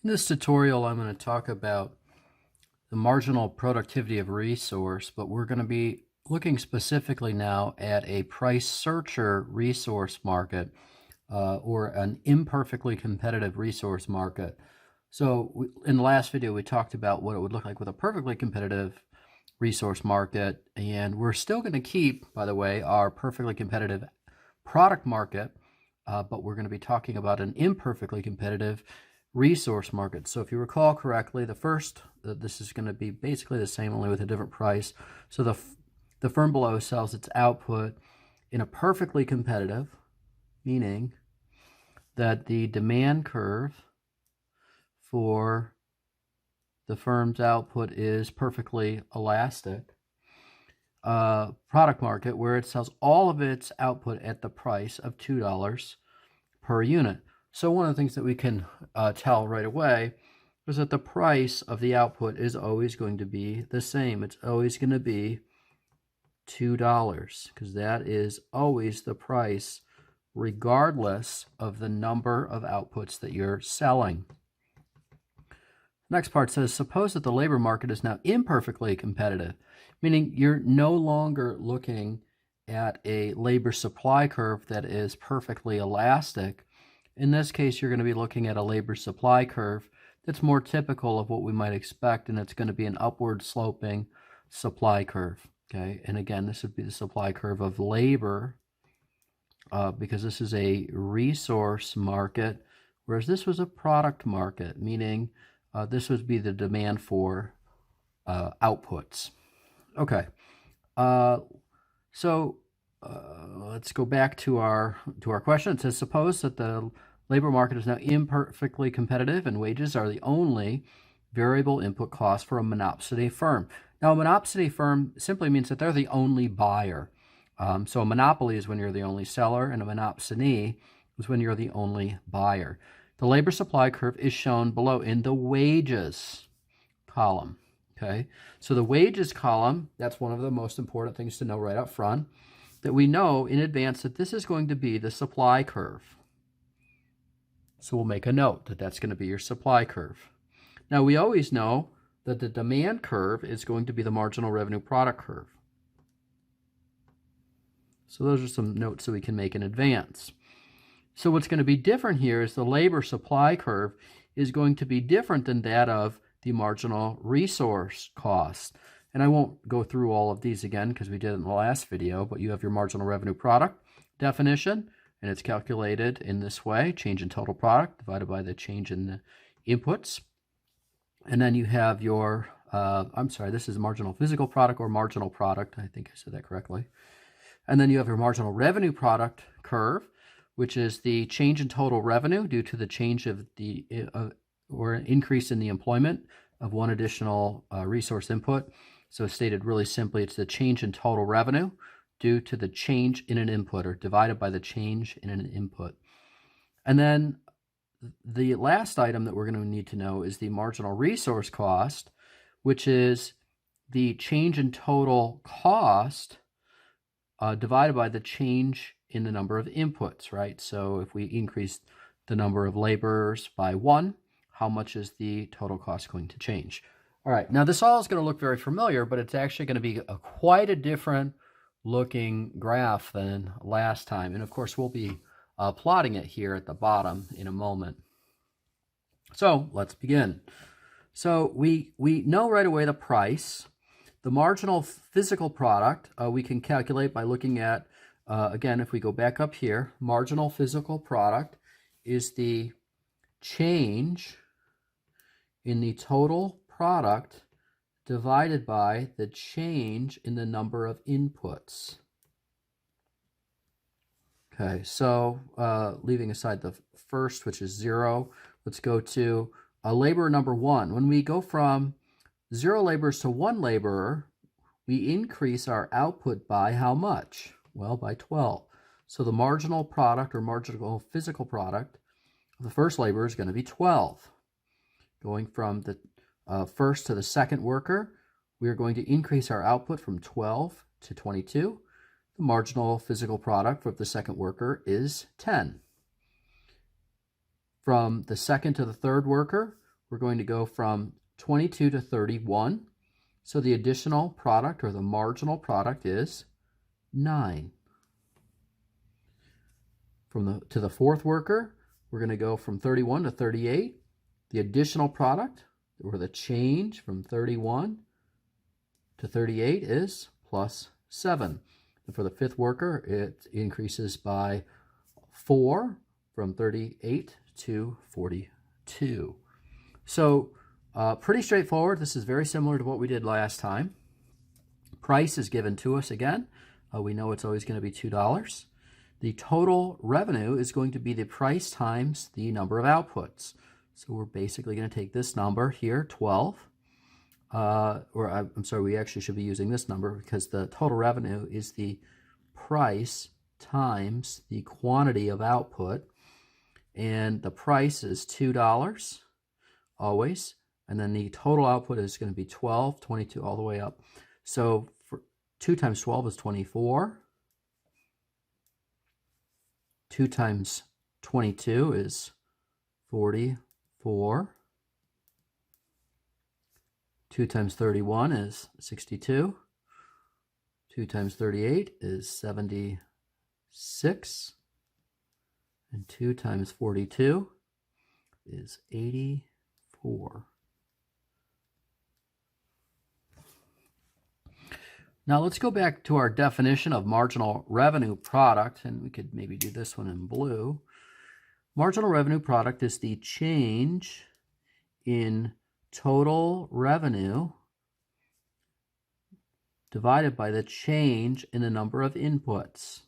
In this tutorial, I'm going to talk about the marginal productivity of a resource, but we're going to be looking specifically now at a price searcher resource market or an imperfectly competitive resource market. So in the last video, we talked about what it would look like with a perfectly competitive resource market, and we're still going to keep, by the way, our perfectly competitive product market, but we're going to be talking about an imperfectly competitive resource market. So if you recall correctly, this is going to be basically the same, only with a different price. So the firm below sells its output in a perfectly competitive, meaning that the demand curve for the firm's output is perfectly elastic, product market where it sells all of its output at the price of $2 per unit. So one of the things that we can tell right away is that the price of the output is always going to be the same. It's always going to be $2 because that is always the price regardless of the number of outputs that you're selling. Next part says, suppose that the labor market is now imperfectly competitive, meaning you're no longer looking at a labor supply curve that is perfectly elastic. In this case, you're going to be looking at a labor supply curve that's more typical of what we might expect, and it's going to be an upward sloping supply curve. Okay, and again, this would be the supply curve of labor because this is a resource market, whereas this was a product market, meaning this would be the demand for outputs. Okay, let's go back to our question. It says, suppose that the labor market is now imperfectly competitive and wages are the only variable input cost for a monopsony firm. Now, a monopsony firm simply means that they're the only buyer. So a monopoly is when you're the only seller, and a monopsony is when you're the only buyer. The labor supply curve is shown below in the wages column. Okay, so the wages column, that's one of the most important things to know right up front, that we know in advance that this is going to be the supply curve. So we'll make a note that that's going to be your supply curve. Now, we always know that the demand curve is going to be the marginal revenue product curve. So those are some notes that we can make in advance. So what's going to be different here is the labor supply curve is going to be different than that of the marginal resource cost. And I won't go through all of these again because we did it in the last video, but you have your marginal revenue product definition, and it's calculated in this way: change in total product divided by the change in the inputs. And then you have your, this is marginal physical product or marginal product. I think I said that correctly. And then you have your marginal revenue product curve, which is the change in total revenue due to the change of the or increase in the employment of one additional resource input. So stated really simply, it's the change in total revenue due to the change in an input, or divided by the change in an input. And then the last item that we're going to need to know is the marginal resource cost, which is the change in total cost divided by the change in the number of inputs, right? So if we increase the number of laborers by 1, how much is the total cost going to change? All right, now this all is going to look very familiar, but it's actually going to be quite a different looking graph than last time. And of course, we'll be plotting it here at the bottom in a moment. So let's begin. So we know right away the price. The marginal physical product we can calculate by looking at, again, if we go back up here, marginal physical product is the change in the total product divided by the change in the number of inputs. Okay, so leaving aside the first, which is 0, let's go to laborer number 1. When we go from 0 laborers to 1 laborer, we increase our output by how much? Well, by 12. So the marginal product or marginal physical product of the first laborer is going to be 12. Going from the first to the second worker, we are going to increase our output from 12 to 22. The marginal physical product for the second worker is 10. From the second to the third worker, we're going to go from 22 to 31. So the additional product or the marginal product is 9. To the fourth worker, we're going to go from 31 to 38. The additional product or the change from 31 to 38 is plus 7. And for the fifth worker, it increases by 4 from 38 to 42. So pretty straightforward. This is very similar to what we did last time. Price is given to us again. We know it's always going to be $2. The total revenue is going to be the price times the number of outputs. So we're basically going to take this number here, 12. I'm sorry, we actually should be using this number because the total revenue is the price times the quantity of output. And the price is $2 always. And then the total output is going to be 12, 22, all the way up. So for 2 times 12 is 24. 2 times 22 is 44. 2 times 31 is 62. 2 times 38 is 76. And 2 times 42 is 84. Now let's go back to our definition of marginal revenue product, and we could maybe do this one in blue. Marginal revenue product is the change in total revenue divided by the change in the number of inputs.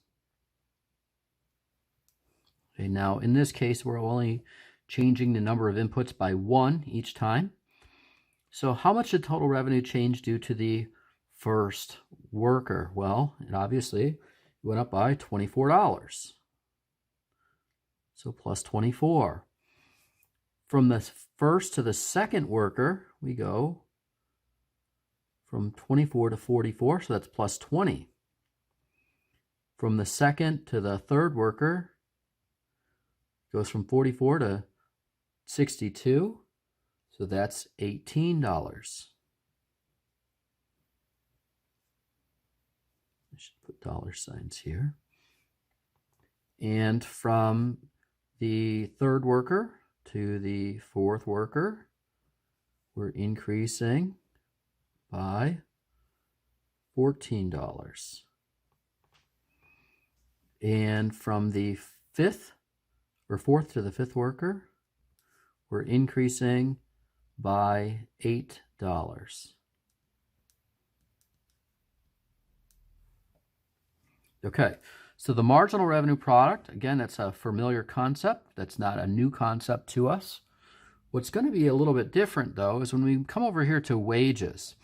Okay, now in this case, we're only changing the number of inputs by 1 each time. So how much did total revenue change due to the first worker? Well, it obviously went up by $24. So plus 24. From the first to the second worker, we go from 24 to 44, so that's plus 20. From the second to the third worker, it goes from 44 to 62, so that's $18. I should put dollar signs here. And from the third worker to the fourth worker, we're increasing by $14. And from the fourth to the fifth worker, we're increasing by $8. Okay, so the marginal revenue product, again, that's a familiar concept. That's not a new concept to us. What's going to be a little bit different, though, is when we come over here to wages.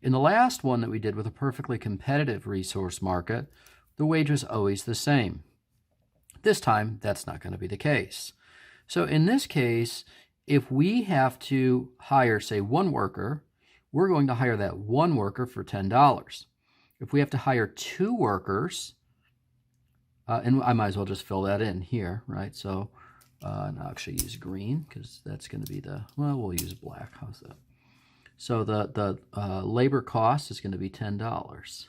In the last one that we did with a perfectly competitive resource market, the wage was always the same. This time, that's not going to be the case. So in this case, if we have to hire, say, 1 worker, we're going to hire that 1 worker for $10. If we have to hire 2 workers, and I might as well just fill that in here, right? So and I'll actually use green because that's going to be we'll use black. How's that? So the labor cost is going to be $10.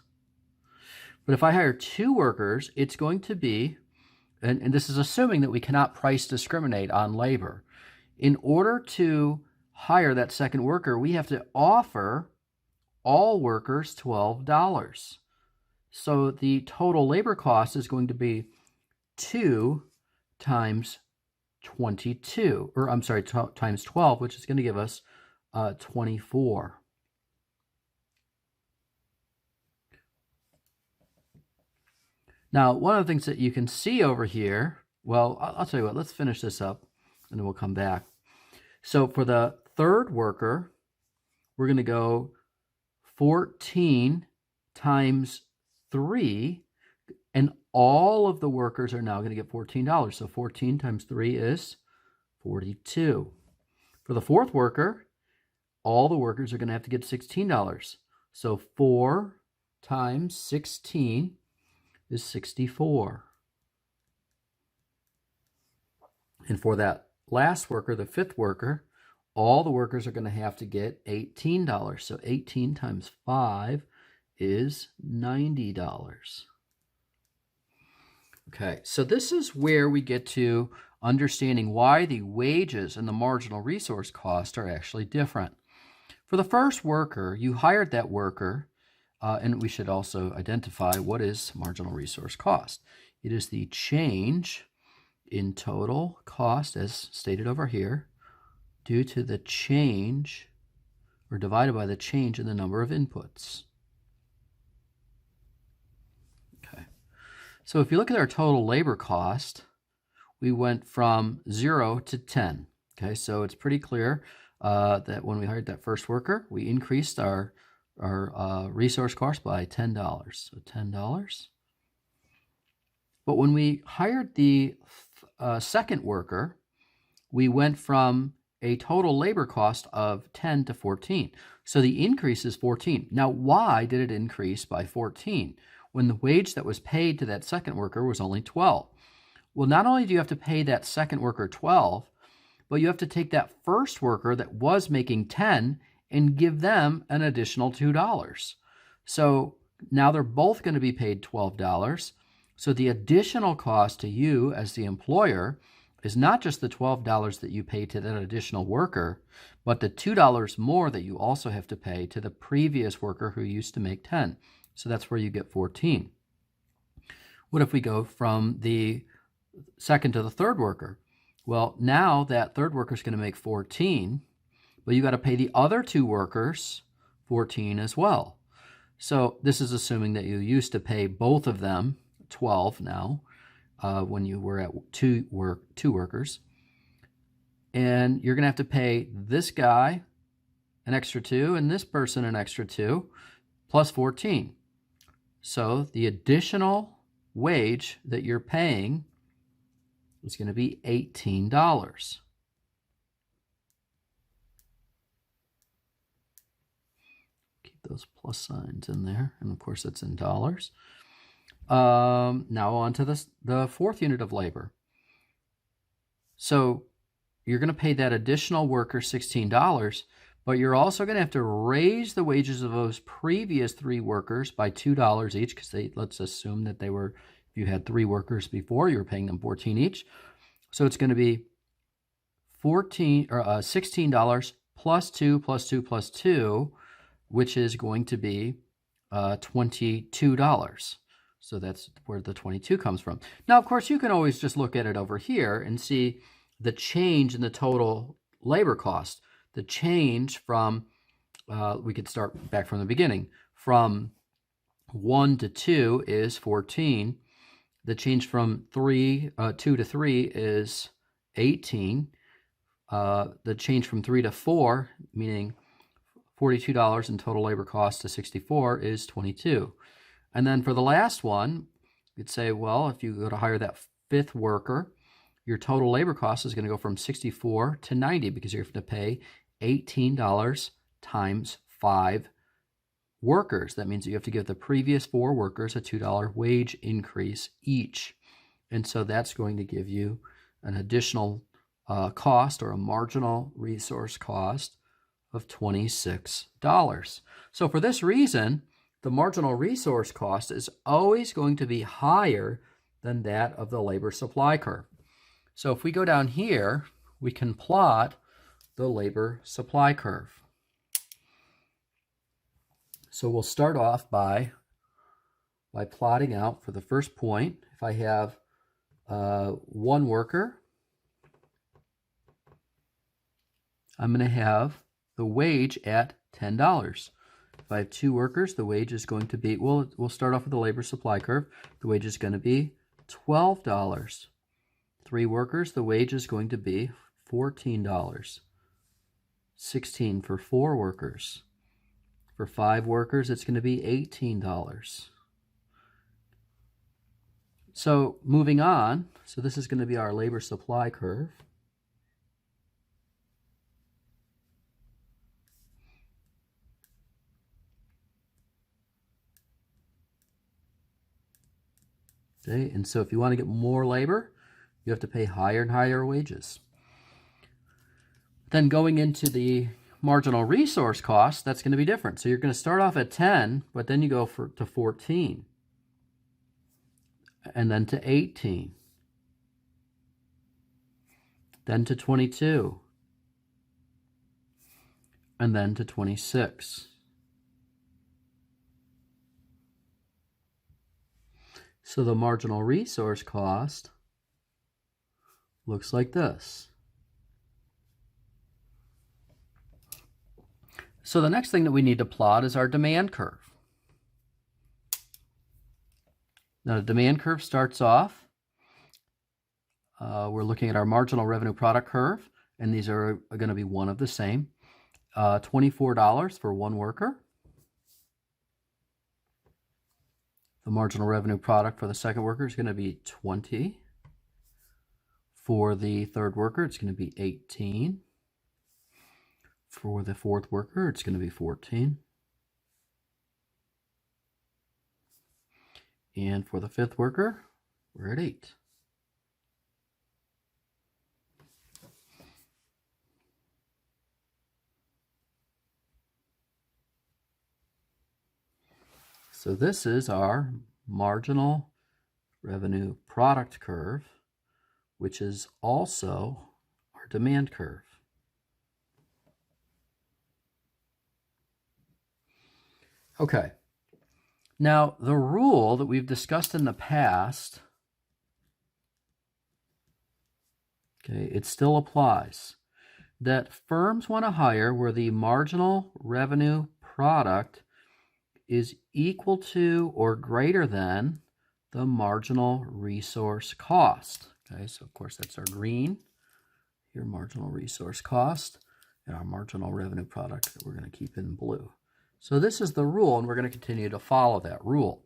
But if I hire 2 workers, it's going to be, and this is assuming that we cannot price discriminate on labor. In order to hire that second worker, we have to offer all workers $12. So the total labor cost is going to be 2 times 22, or I'm sorry, times 12, which is going to give us 24. Now, one of the things that you can see over here, well, I'll tell you what, let's finish this up and then we'll come back. So for the third worker, we're going to go 14 times 3, and all of the workers are now going to get $14. So 14 times 3 is 42. For the fourth worker, all the workers are going to have to get $16. So 4 times 16 is 64. And for that last worker, the fifth worker, all the workers are going to have to get $18. So 18 times 5 is $90. Okay, so this is where we get to understanding why the wages and the marginal resource cost are actually different. For the first worker, you hired that worker, and we should also identify what is marginal resource cost. It is the change in total cost, as stated over here, due to the change, or divided by the change in the number of inputs. Okay. So if you look at our total labor cost, we went from 0 to 10. Okay, so it's pretty clear that when we hired that first worker, we increased our resource cost by $10. So $10. But when we hired the second worker, we went from a total labor cost of 10 to 14. So the increase is 14. Now, why did it increase by 14 when the wage that was paid to that second worker was only 12? Well, not only do you have to pay that second worker 12, but you have to take that first worker that was making 10 and give them an additional $2. So now they're both going to be paid $12. So the additional cost to you as the employer is not just the $12 that you pay to that additional worker, but the $2 more that you also have to pay to the previous worker who used to make 10. So that's where you get 14. What if we go from the second to the third worker? Well, now that third worker is going to make 14, but you got to pay the other two workers 14 as well. So this is assuming that you used to pay both of them 12 now, when you were at two workers. And you're going to have to pay this guy an extra 2 and this person an extra 2 plus 14. So the additional wage that you're paying is going to be $18. Keep those plus signs in there. And of course, that's in dollars. Now on to the fourth unit of labor. So you're going to pay that additional worker $16, but you're also going to have to raise the wages of those previous 3 workers by $2 each, because let's assume that if you had 3 workers before, you were paying them 14 each. So it's going to be $16 plus 2 plus 2 plus 2, which is going to be $22. So that's where the 22 comes from. Now, of course, you can always just look at it over here and see the change in the total labor cost. The change from, we could start back from the beginning, from 1 to 2 is 14. The change from 2 to 3 is 18. The change from 3 to 4, meaning $42 in total labor cost to 64, is 22. And then for the last one, you'd say, well, if you go to hire that 5th worker, your total labor cost is going to go from 64 to 90, because you're going to pay $18 times 5 workers. That means you have to give the previous 4 workers a $2 wage increase each. And so that's going to give you an additional cost, or a marginal resource cost, of $26. So for this reason, the marginal resource cost is always going to be higher than that of the labor supply curve. So if we go down here, we can plot the labor supply curve. So we'll start off by plotting out for the first point. If I have 1 worker, I'm going to have the wage at $10. If I have 2 workers, the wage is going to be, we'll start off with the labor supply curve. The wage is going to be $12. 3 workers, the wage is going to be $14. 16 for 4 workers. For 5 workers, it's going to be $18. So moving on, so this is going to be our labor supply curve. Okay, and so if you want to get more labor, you have to pay higher and higher wages. Then going into the marginal resource cost, that's going to be different. So you're going to start off at 10, but then you go to 14, and then to 18, then to 22, and then to 26. So the marginal resource cost looks like this. So the next thing that we need to plot is our demand curve. Now the demand curve starts off, we're looking at our marginal revenue product curve, and these are going to be one of the same. $24 for one worker. The marginal revenue product for the second worker is going to be 20. For the third worker, it's going to be 18. For the fourth worker, it's going to be 14. And for the fifth worker, we're at 8. So this is our marginal revenue product curve, which is also our demand curve. Okay, now the rule that we've discussed in the past, okay, it still applies, that firms want to hire where the marginal revenue product is equal to or greater than the marginal resource cost. Okay, so of course that's our green, your marginal resource cost, and our marginal revenue product that we're going to keep in blue. So this is the rule, and we're going to continue to follow that rule.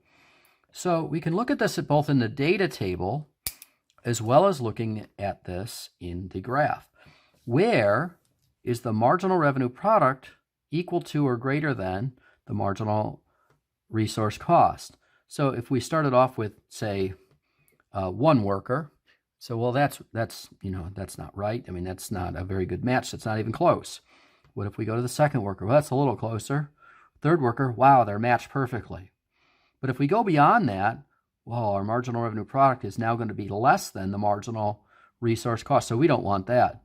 So we can look at this both in the data table as well as looking at this in the graph. Where is the marginal revenue product equal to or greater than the marginal resource cost? So if we started off with, say, one worker, so well, that's not right. I mean, that's not a very good match. That's not even close. What if we go to the second worker? Well, that's a little closer. Third worker, wow, they're matched perfectly. But if we go beyond that, well, our marginal revenue product is now going to be less than the marginal resource cost. So we don't want that.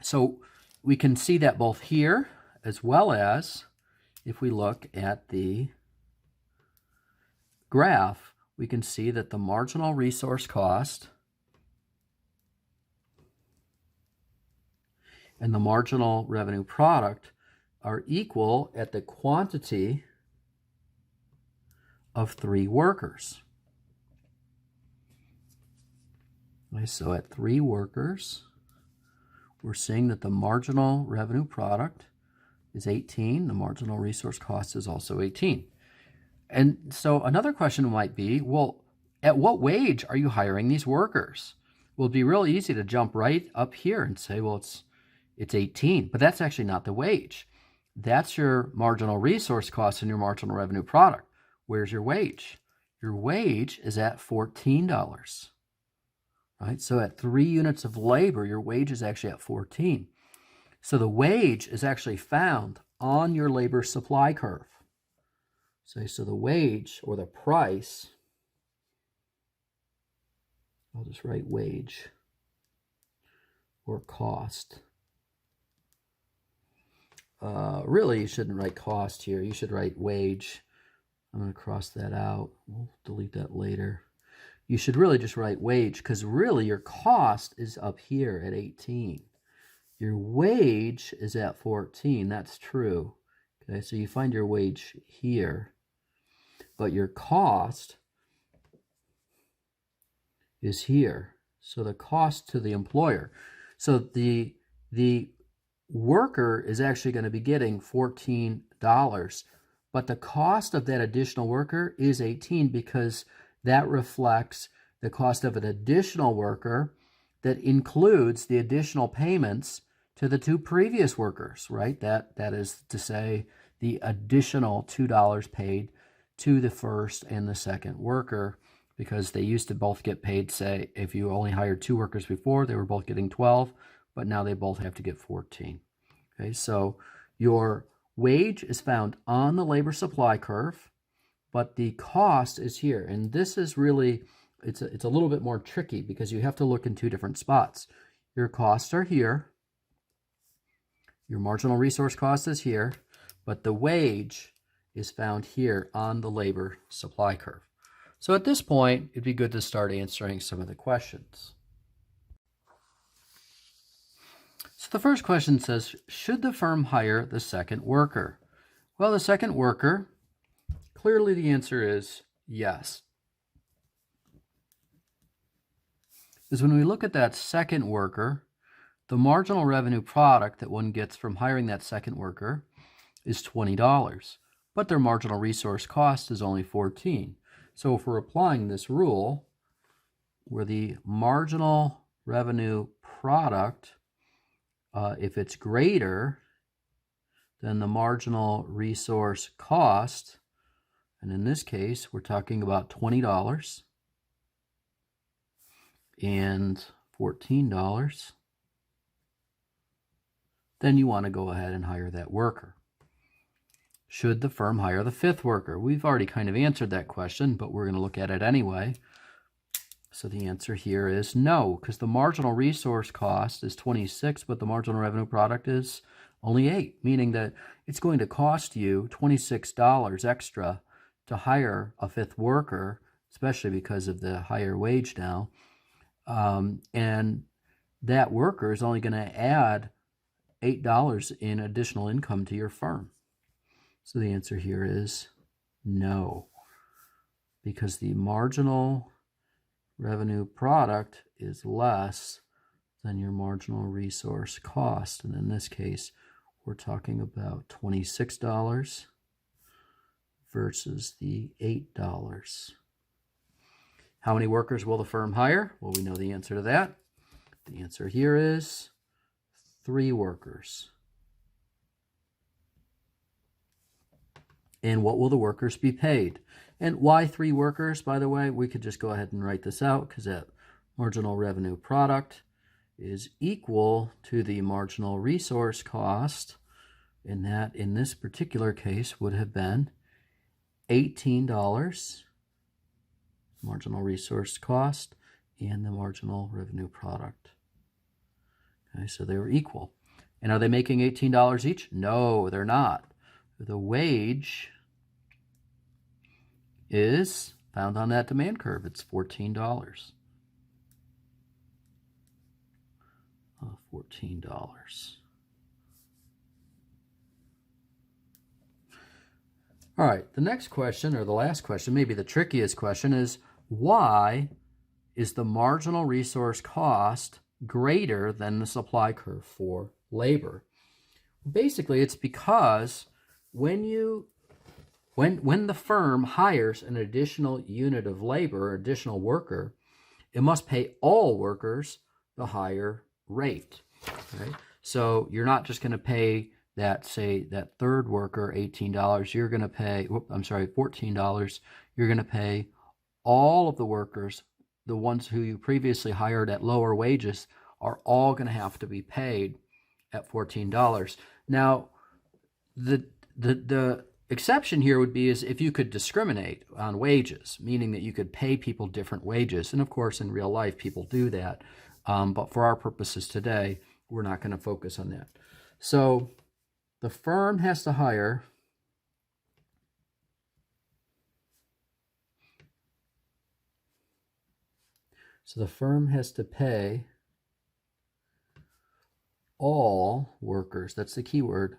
So we can see that both here as well as if we look at the graph, we can see that the marginal resource cost and the marginal revenue product are equal at the quantity of 3 workers. Okay, so at 3 workers, we're seeing that the marginal revenue product is 18. The marginal resource cost is also 18. And so another question might be, well, at what wage are you hiring these workers? Well, it'd be real easy to jump right up here and say, well, it's 18, but that's actually not the wage. That's your marginal resource cost and your marginal revenue product. Where's your wage? Your wage is at $14, right? So at 3 units of labor, your wage is actually at 14. So the wage is actually found on your labor supply curve. So the wage or the price, I'll just write wage or cost. Really, you shouldn't write cost here. You should write wage. I'm going to cross that out. We'll delete that later. You should really just write wage because really your cost is up here at 18. Your wage is at 14. That's true. Okay, so you find your wage here, but your cost is here. So the cost to the employer. So the worker is actually going to be getting $14, but the cost of that additional worker is 18 because that reflects the cost of an additional worker that includes the additional payments to the 2 previous workers, right? That is to say the additional $2 paid to the first and the second worker, because they used to both get paid, say, if you only hired 2 workers before, they were both getting 12. but now they both have to get 14. Okay, so your wage is found on the labor supply curve, but the cost is here. And this is really, it's a little bit more tricky because you have to look in two different spots. Your costs are here. Your marginal resource cost is here, but the wage is found here on the labor supply curve. So at this point, it'd be good to start answering some of the questions. So the first question says, should the firm hire the second worker? Well, the second worker, clearly the answer is yes. Because when we look at that second worker, the marginal revenue product that one gets from hiring that second worker is $20, but their marginal resource cost is only 14. So if we're applying this rule, where the marginal revenue product, if it's greater than the marginal resource cost, and in this case, we're talking about $20 and $14, then you want to go ahead and hire that worker. Should the firm hire the fifth worker? We've already kind of answered that question, but we're going to look at it anyway. So the answer here is no, because the marginal resource cost is 26, but the marginal revenue product is only 8, meaning that it's going to cost you $26 extra to hire a fifth worker, especially because of the higher wage now. And that worker is only going to add $8 in additional income to your firm. So the answer here is no, because the marginal revenue product is less than your marginal resource cost. And in this case, we're talking about $26 versus the $8. How many workers will the firm hire? Well, we know the answer to that. The answer here is 3 workers. And what will the workers be paid? And why 3 workers, by the way? We could just go ahead and write this out because that marginal revenue product is equal to the marginal resource cost, and that in this particular case would have been $18 marginal resource cost and the marginal revenue product. Okay, so they were equal. And are they making $18 each? No, they're not. The wage is found on that demand curve. It's $14. $14. All right, the next question, or the last question, maybe the trickiest question, is why is the marginal resource cost greater than the supply curve for labor? Basically, it's because when the firm hires an additional unit of labor, or additional worker, it must pay all workers the higher rate. Okay? So you're not just going to pay that, say, that third worker $18. You're going to pay, $14. You're going to pay all of the workers, the ones who you previously hired at lower wages, are all going to have to be paid at $14. Now, the exception here would be is if you could discriminate on wages, meaning that you could pay people different wages. And of course, in real life, people do that. But for our purposes today, we're not going to focus on that. So the firm has to hire pay all workers, that's the key word,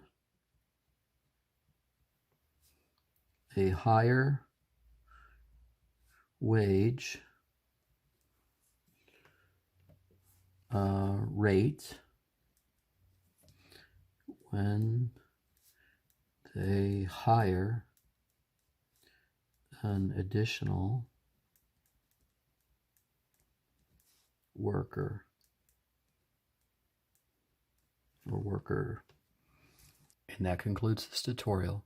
a higher wage rate when they hire an additional worker or worker. And that concludes this tutorial.